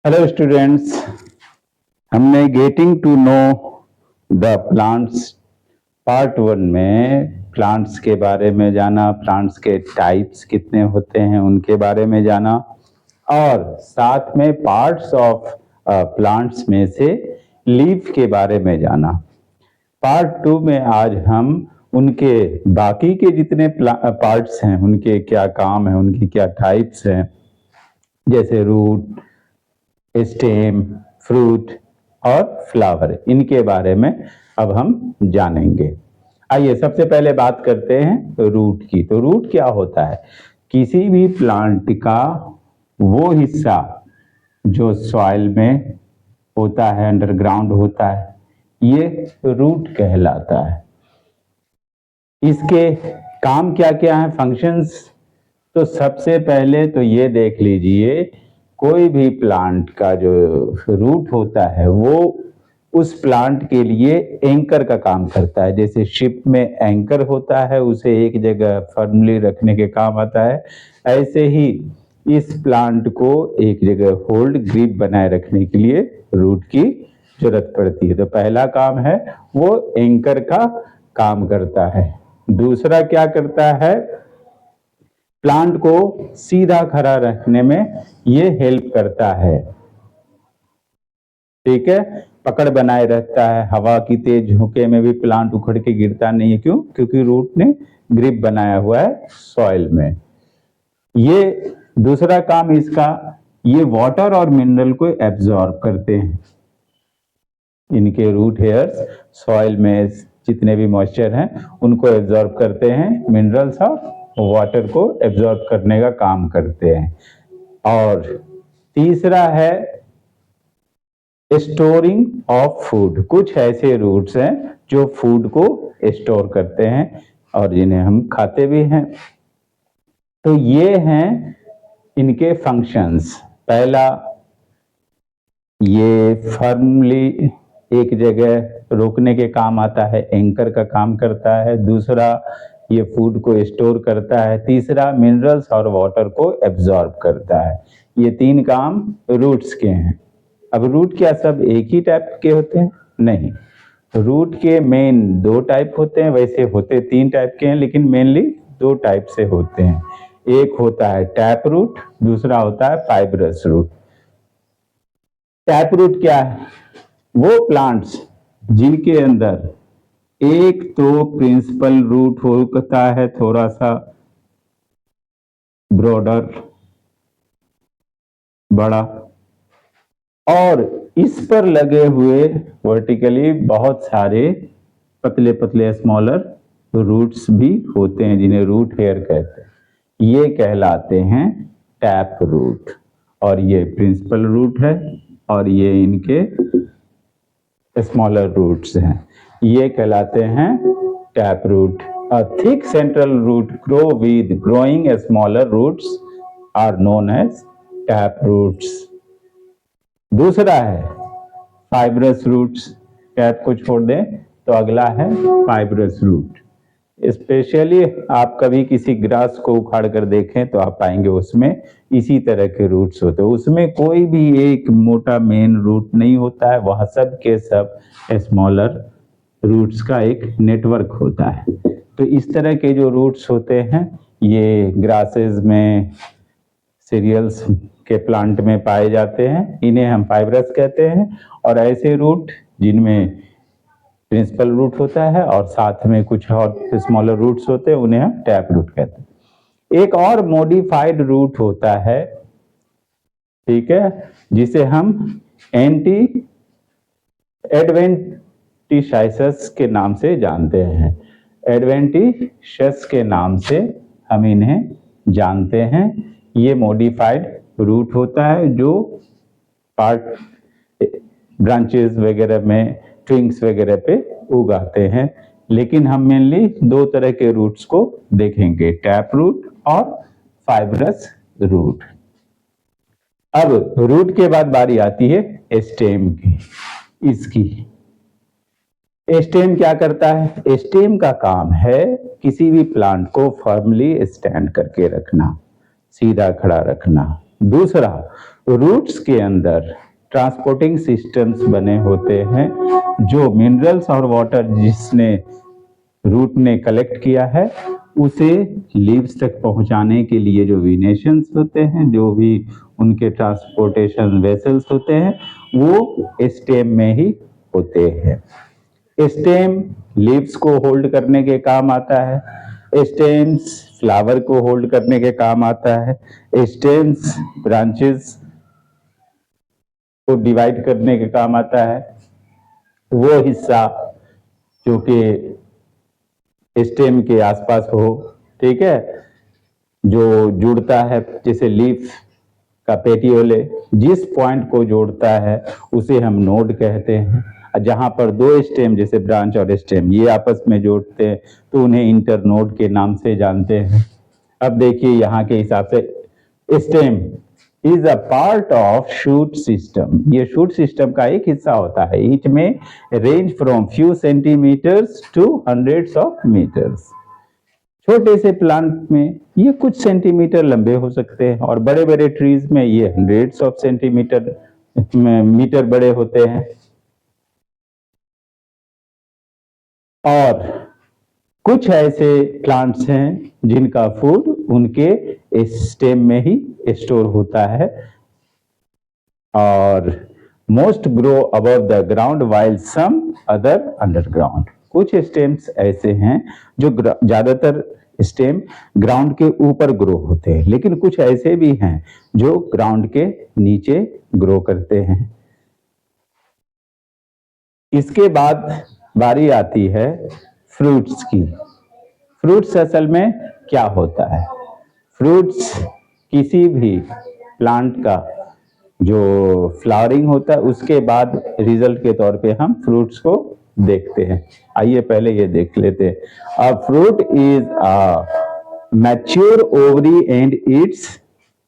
Hello students, हमने getting to know the plants part 1 में plants के बारे में जाना, प्लांट्स के टाइप्स कितने होते हैं उनके बारे में जाना और साथ में पार्ट्स ऑफ प्लांट्स में से लीफ के बारे में जाना। पार्ट 2 में आज हम उनके बाकी के जितने पार्ट्स हैं उनके क्या काम है, उनकी क्या टाइप्स हैं, जैसे रूट, स्टेम, फ्रूट और फ्लावर, इनके बारे में अब हम जानेंगे। आइए सबसे पहले बात करते हैं रूट की। तो रूट क्या होता है? किसी भी प्लांट का वो हिस्सा जो सॉइल में होता है, अंडरग्राउंड होता है, ये रूट कहलाता है। इसके काम क्या क्या है, फंक्शंस? तो सबसे पहले तो ये देख लीजिए, कोई भी प्लांट का जो रूट होता है वो उस प्लांट के लिए एंकर का काम करता है। जैसे शिप में एंकर होता है, उसे एक जगह फर्मली रखने के काम आता है, ऐसे ही इस प्लांट को एक जगह होल्ड, ग्रिप बनाए रखने के लिए रूट की जरूरत पड़ती है। तो पहला काम है वो एंकर का काम करता है। दूसरा क्या करता है? प्लांट को सीधा खड़ा रखने में ये हेल्प करता है। ठीक है, पकड़ बनाए रहता है, हवा की तेज झोंके में भी प्लांट उखड़ के गिरता नहीं है। क्यों? क्योंकि रूट ने ग्रिप बनाया हुआ है सॉइल में। ये दूसरा काम इसका, ये वाटर और मिनरल को एब्जॉर्ब करते हैं। इनके रूट हेयर्स सॉइल में जितने भी मॉइस्चर हैं उनको एब्जॉर्ब करते हैं, मिनरल्स और वाटर को एब्जॉर्ब करने का काम करते हैं। और तीसरा है स्टोरिंग ऑफ फूड। कुछ ऐसे रूट्स हैं जो फूड को स्टोर करते हैं और जिन्हें हम खाते भी हैं। तो ये हैं इनके फंक्शंस। पहला, ये फर्मली एक जगह रोकने के काम आता है, एंकर का काम करता है। दूसरा, ये फूड को स्टोर करता है। तीसरा, मिनरल्स और वाटर को एब्जॉर्ब करता है। ये तीन काम रूट्स के हैं। अब रूट क्या सब एक ही टाइप के होते हैं? नहीं, रूट के मेन दो टाइप होते हैं। वैसे होते तीन टाइप के हैं, लेकिन मेनली दो टाइप से होते हैं। एक होता है टैप रूट, दूसरा होता है फाइब्रस रूट। टैप रूट क्या है? वो प्लांट्स जिनके अंदर एक तो प्रिंसिपल रूट होता है, थोड़ा सा ब्रॉडर, बड़ा, और इस पर लगे हुए वर्टिकली बहुत सारे पतले पतले स्मॉलर रूट्स भी होते हैं, जिन्हें रूट हेयर कहते हैं। ये कहलाते हैं टैप रूट। और ये प्रिंसिपल रूट है और ये इनके स्मॉलर रूट्स हैं, ये कहलाते हैं tap root. A thick central root grow with growing smaller roots are known as tap roots. दूसरा है फाइब्रस रूट्स। टैप को छोड़ दें तो अगला है फाइब्रस रूट। स्पेशली आप कभी किसी ग्रास को उखाड़ कर देखें तो आप पाएंगे उसमें इसी तरह के रूट्स होते हैं। उसमें कोई भी एक मोटा मेन रूट नहीं होता है, वह सब के सब स्मॉलर रूट्स का एक नेटवर्क होता है। तो इस तरह के जो रूट्स होते हैं ये ग्रासेस में, सीरियल्स के प्लांट में पाए जाते हैं, इन्हें हम फाइब्रस कहते हैं। और ऐसे रूट जिनमें प्रिंसिपल रूट होता है और साथ में कुछ और स्मॉलर रूट्स होते हैं, उन्हें हम टैप रूट कहते हैं। एक और मॉडिफाइड रूट होता है, ठीक है, जिसे हम एंटी एडवेंटिसाइसस के नाम से जानते हैं। एडवेंटिशस के नाम से हम इन्हें जानते हैं। ये मॉडिफाइड रूट होता है जो पार्ट ब्रांचेस वगैरह में, ट्विंग्स वगैरह पे उगाते हैं। लेकिन हम मेनली दो तरह के रूट्स को देखेंगे, टैप रूट और फाइब्रस रूट। अब रूट के बाद बारी आती है स्टेम की। इसकी स्टेम क्या करता है? स्टेम का काम है किसी भी प्लांट को फर्मली स्टैंड करके रखना, सीधा खड़ा रखना। दूसरा, रूट्स के अंदर ट्रांसपोर्टिंग सिस्टम्स बने होते हैं जो मिनरल्स और वाटर जिसने रूट ने कलेक्ट किया है उसे लीव्स तक पहुंचाने के लिए जो वेनेशंस होते हैं, जो भी उनके ट्रांसपोर्टेशन वेसल्स होते हैं, वो स्टेम में ही होते हैं। स्टेम लीव्स को होल्ड करने के काम आता है, स्टेम्स फ्लावर को होल्ड करने के काम आता है, स्टेम्स ब्रांचेस को डिवाइड करने के काम आता है। वो हिस्सा जो कि स्टेम के आसपास हो, ठीक है, जो जुड़ता है, जैसे लीफ का पेटियोले जिस पॉइंट को जोड़ता है उसे हम नोड कहते हैं। जहां पर दो स्टेम जैसे ब्रांच और स्टेम ये आपस में जोड़ते हैं तो उन्हें इंटरनोड के नाम से जानते हैं। अब देखिए यहाँ के हिसाब से stem is a part of shoot system, ये शूट सिस्टम का एक हिस्सा होता है। It may range from few centimetres to hundreds of metres. छोटे से प्लांट में ये कुछ सेंटीमीटर लंबे हो सकते हैं और बड़े बड़े ट्रीज में ये हंड्रेड्स ऑफ सेंटीमीटर मीटर बड़े होते हैं। और कुछ ऐसे प्लांट्स हैं जिनका फूड उनके स्टेम में ही स्टोर होता है। और most grow above the ground while some other underground. कुछ स्टेम्स ऐसे हैं जो ज्यादातर स्टेम ग्राउंड के ऊपर ग्रो होते हैं, लेकिन कुछ ऐसे भी हैं जो ग्राउंड के नीचे ग्रो करते हैं। इसके बाद बारी आती है फ्रूट्स की। फ्रूट्स असल में क्या होता है? फ्रूट्स किसी भी प्लांट का जो फ्लावरिंग होता है उसके बाद रिजल्ट के तौर पे हम फ्रूट्स को देखते हैं। आइए पहले ये देख लेते हैं। A fruit is a mature ovary and it's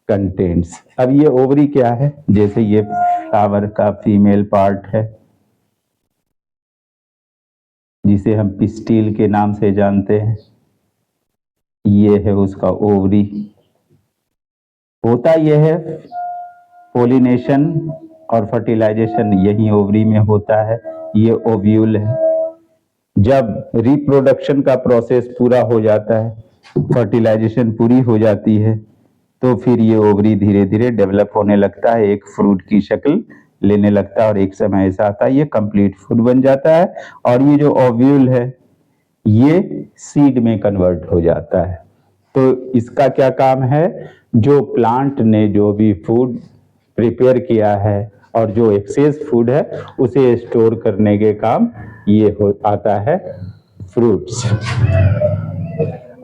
contents. अब ये ओवरी क्या है? जैसे ये फ्लावर का फीमेल पार्ट है जिसे हम पिस्टिल के नाम से जानते हैं, ये है उसका ओवरी। होता यह है पोलिनेशन और फर्टिलाइजेशन यही ओवरी में होता है। ये ओव्यूल है। जब रिप्रोडक्शन का प्रोसेस पूरा हो जाता है, फर्टिलाइजेशन पूरी हो जाती है, तो फिर ये ओवरी धीरे धीरे डेवलप होने लगता है, एक फ्रूट की शक्ल लेने लगता है और एक समय ऐसा आता है ये कंप्लीट फ्रूट बन जाता है। और ये जो ओव्यूल है ये सीड में कन्वर्ट हो जाता है। तो इसका क्या काम है? जो प्लांट ने जो भी फूड प्रिपेयर किया है और जो एक्सेस फूड है उसे स्टोर करने के काम ये आता है फ्रूट्स।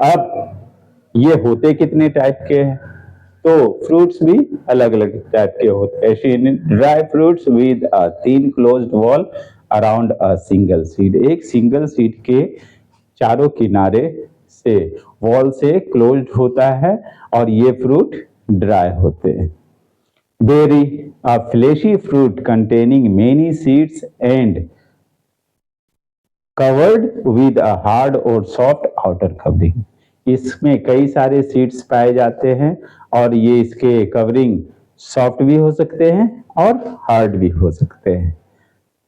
अब ये होते कितने टाइप के हैं? तो फ्रूट्स भी अलग अलग टाइप के होते हैं। Dry fruits with a thin closed wall around a single seed. एक सिंगल सीड के चारों किनारे से वॉल से क्लोज्ड होता है और ये फ्रूट ड्राई होते हैं। Berry, a fleshy fruit containing many seeds and covered with a hard or soft outer covering। इसमें कई सारे सीड्स पाए जाते हैं और ये इसके कवरिंग सॉफ्ट भी हो सकते हैं और हार्ड भी हो सकते हैं।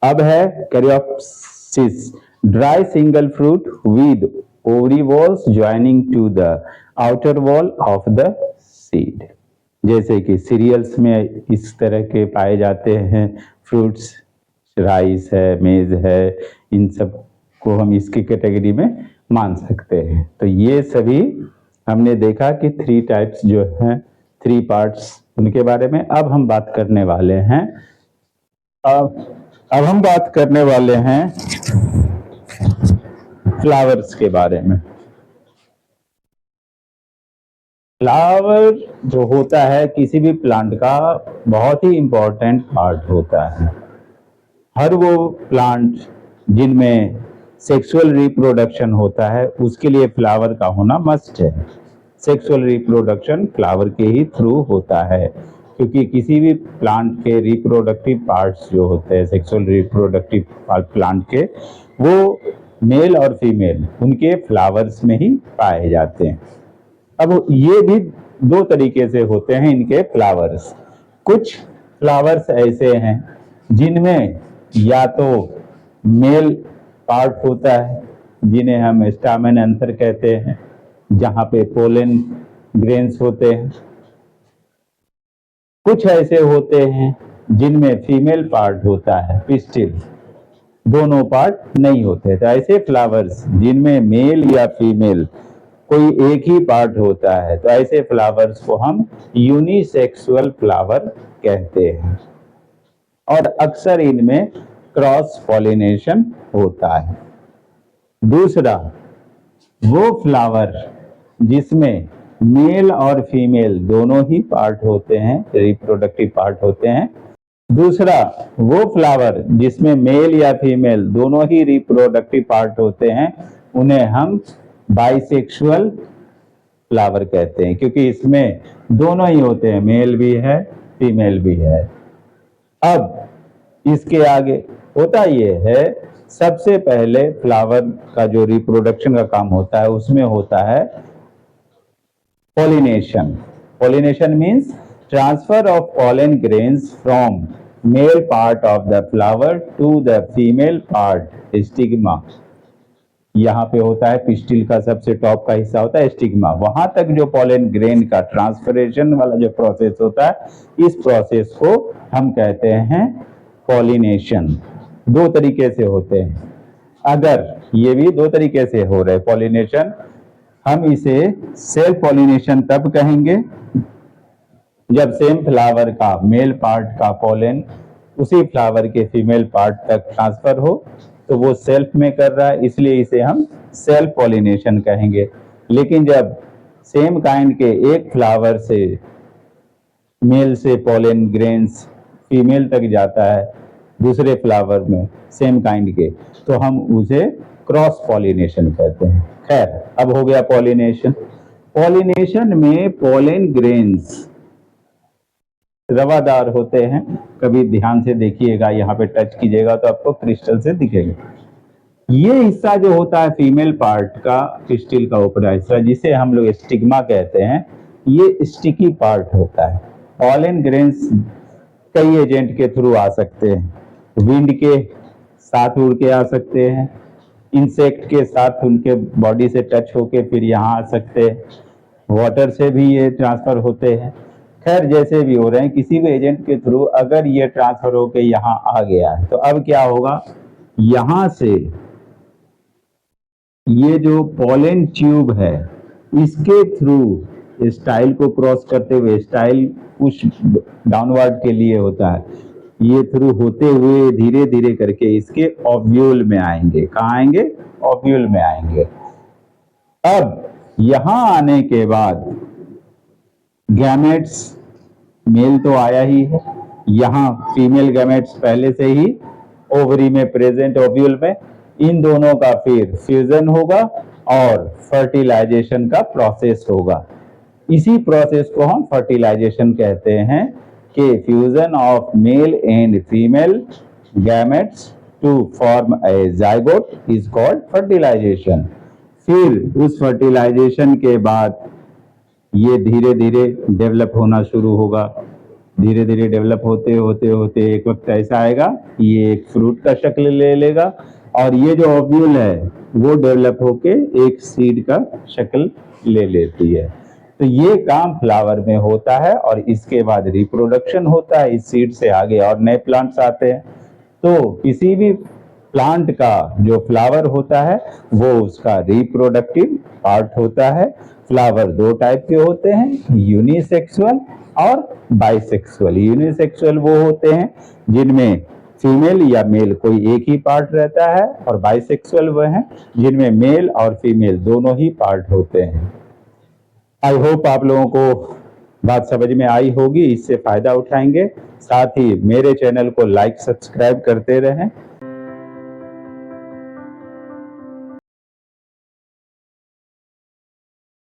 अब है caryopsis, dry single fruit with ovary walls joining two the outer wall of the seed. जैसे कि सीरियल्स में इस तरह के पाए जाते हैं फ्रूट्स, राइस है, मेज है, इन सब को हम इसकी कैटेगरी में मान सकते हैं। तो ये सभी हमने देखा कि 3 टाइप्स जो हैं, 3 पार्ट्स, उनके बारे में अब हम बात करने वाले हैं। अब हम बात करने वाले हैं फ्लावर्स के बारे में। फ्लावर जो होता है किसी भी प्लांट का बहुत ही इंपॉर्टेंट पार्ट होता है। हर वो प्लांट जिनमें सेक्सुअल रिप्रोडक्शन होता है उसके लिए फ्लावर का होना मस्ट है। सेक्सुअल रिप्रोडक्शन फ्लावर के ही थ्रू होता है, क्योंकि किसी भी प्लांट के रिप्रोडक्टिव पार्ट्स जो होते हैं, सेक्सुअल रिप्रोडक्टिव प्लांट के, वो मेल और फीमेल उनके फ्लावर्स में ही पाए जाते हैं। अब ये भी दो तरीके से होते हैं इनके फ्लावर्स। कुछ फ्लावर्स ऐसे हैं जिनमें या तो मेल पार्ट होता है, जिन्हें हम स्टामेन एंथर कहते हैं, जहां पे पोलन ग्रेन्स होते हैं। कुछ ऐसे होते हैं जिनमें फीमेल पार्ट होता है, पिस्टिल, दोनों पार्ट नहीं होते। तो ऐसे फ्लावर्स जिनमें मेल या फीमेल कोई एक ही पार्ट होता है, तो ऐसे फ्लावर्स को हम यूनिसेक्सुअल फ्लावर कहते हैं। और अक्सर इनमें क्रॉस पॉलिनेशन होता है। दूसरा, वो फ्लावर जिसमें मेल और फीमेल दोनों ही पार्ट होते हैं, रिप्रोडक्टिव पार्ट होते हैं। दूसरा, वो फ्लावर जिसमें मेल या फीमेल दोनों ही रिप्रोडक्टिव पार्ट होते हैं, उन्हें हम बाइसेक्सुअल फ्लावर कहते हैं, क्योंकि इसमें दोनों ही होते हैं, मेल भी है फीमेल भी है। अब इसके आगे होता ये है, सबसे पहले फ्लावर का जो रिप्रोडक्शन का काम होता है उसमें होता है pollination. Pollination means transfer of pollen grains from male part of the flower to the female part, stigma. यहाँ पे होता है पिस्टिल का सबसे टॉप का हिस्सा होता है स्टिग्मा, वहां तक जो पॉलन ग्रेन का ट्रांसफरेशन वाला जो प्रोसेस होता है, इस प्रोसेस को हम कहते हैं पॉलिनेशन। दो तरीके से होते हैं, अगर ये भी दो तरीके से हो रहे पॉलिनेशन, हम इसे सेल्फ पॉलिनेशन तब कहेंगे जब सेम फ्लावर का मेल पार्ट का पॉलन उसी फ्लावर के फीमेल पार्ट तक ट्रांसफर हो, तो वो सेल्फ में कर रहा है, इसलिए इसे हम सेल्फ पॉलिनेशन कहेंगे। लेकिन जब सेम काइंड के एक फ्लावर से मेल से पॉलन ग्रेन्स फीमेल तक जाता है दूसरे फ्लावर में सेम काइंड के, तो हम उसे क्रॉस पॉलिनेशन कहते हैं। खैर, अब हो गया पॉलिनेशन। पॉलिनेशन में पॉलन ग्रेन्स रवादार होते हैं, कभी ध्यान से देखिएगा, यहाँ पे टच कीजिएगा तो आपको क्रिस्टल से दिखेगा। ये हिस्सा जो होता है फीमेल पार्ट का, पिस्टिल का ऊपरी हिस्सा, जिसे हम लोग स्टिग्मा कहते हैं, ये स्टिकी पार्ट होता है। पॉलन ग्रेन्स कई एजेंट के थ्रू आ सकते हैं, विंड के साथ उड़ के आ सकते हैं, इंसेक्ट के साथ उनके बॉडी से टच होके फिर यहाँ आ सकते हैं, वाटर से भी ये ट्रांसफर होते हैं। खैर, जैसे भी हो रहे हैं, किसी भी एजेंट के थ्रू अगर ये ट्रांसफर होके यहाँ आ गया है, तो अब क्या होगा, यहाँ से ये जो पॉलन ट्यूब है इसके थ्रू स्टाइल को क्रॉस करते हुए, स्टाइल पुश डाउनवर्ड के लिए होता है, ये थ्रू होते हुए धीरे धीरे करके इसके ओव्यूल में आएंगे। कहाँ आएंगे? ओव्यूल में आएंगे। अब यहां आने के बाद गैमेट्स, मेल तो आया ही है, यहाँ फीमेल गैमेट्स पहले से ही ओवरी में प्रेजेंट, ओव्यूल में, इन दोनों का फिर फ्यूजन होगा और फर्टिलाइजेशन का प्रोसेस होगा। इसी प्रोसेस को हम फर्टिलाइजेशन कहते हैं, कि fusion of male and female gametes to form a zygote is called fertilization. फिर उस फर्टिलाइजेशन के बाद ये धीरे धीरे डेवलप होना शुरू होगा। धीरे धीरे डेवलप होते होते होते एक वक्त ऐसा आएगा ये एक फ्रूट का शक्ल ले लेगा, और ये जो ओव्यूल है वो डेवलप होके एक सीड का शक्ल ले लेती है। तो ये काम फ्लावर में होता है, और इसके बाद रिप्रोडक्शन होता है, इस सीड से आगे और नए प्लांट्स आते हैं। तो किसी भी प्लांट का जो फ्लावर होता है वो उसका रिप्रोडक्टिव पार्ट होता है। फ्लावर दो टाइप के होते हैं, यूनिसेक्सुअल और बाइसेक्सुअल। यूनिसेक्सुअल वो होते हैं जिनमें फीमेल या मेल कोई एक ही पार्ट रहता है, और बाइसेक्सुअल वह हैं जिनमें मेल और फीमेल दोनों ही पार्ट होते हैं। आई होप आप लोगों को बात समझ में आई होगी, इससे फायदा उठाएंगे। साथ ही मेरे चैनल को लाइक सब्सक्राइब करते रहें।